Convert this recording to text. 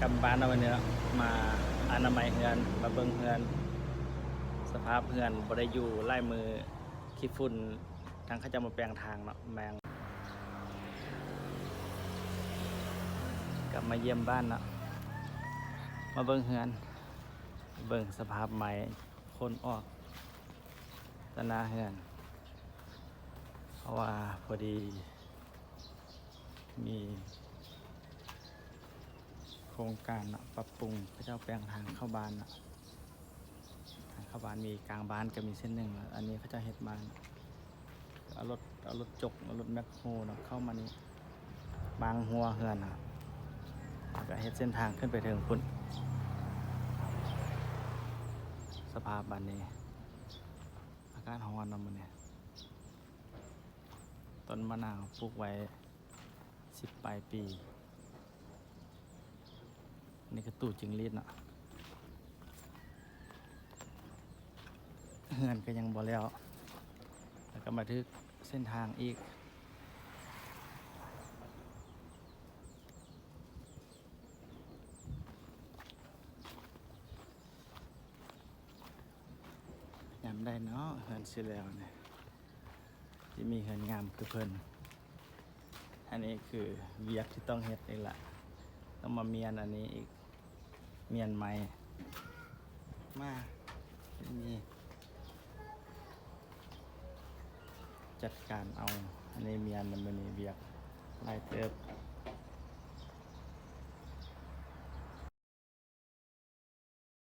กลับบ้านเอาวันนี้เนาะมาอนามัยเฮือนมาเบิ่งเฮือน สภาพเฮือนบ่ได้อยู่ไล่มือขี้ฝุ่นทางเขาจะมาแปลงทางเนาะแมงกลับมาเยี่ยมบ้านเนาะมาเบิ่งเฮือนเบิ่งสภาพใหม่คนออกตะนาเฮือนเพราะว่าพอดีมีโครงการเนาะปรับปรุงเขาเจ้าแปลงทางเข้าบ้านเนาะทางเข้าบ้านมีกลางบ้านก็มีเส้นหนึ่งอันนี้เขาจะเฮ็ดบ้านเอารถจกเอารถแมคโครเนาะเข้ามานี่บางหัวเฮือนครับแล้วก็เฮ็ดเส้นทางขึ้นไปถึงพุ่นสภาพบ้านนี้อากาศร้อนเนาะมื้อนี้ต้นมะนาวปลูกไว้10 ปลายปีนี่ก็ตู้จิงหรีดเนาะเฮือนก็ยังบ่แล้วแล้วก็มาถึงเส้นทางอีกยามได้เนาะเฮือนสิแล้วเนี่ยที่มีเฮือนงามคือเพิ่นอันนี้คือเวียกที่ต้องเฮ็ดนี่แหละต้องมาเมียนอันนี้อีกเมียนใหม่มานี่จัดการเอาอันนี้เมียนมันบ่นี่เวียกหลายเติบ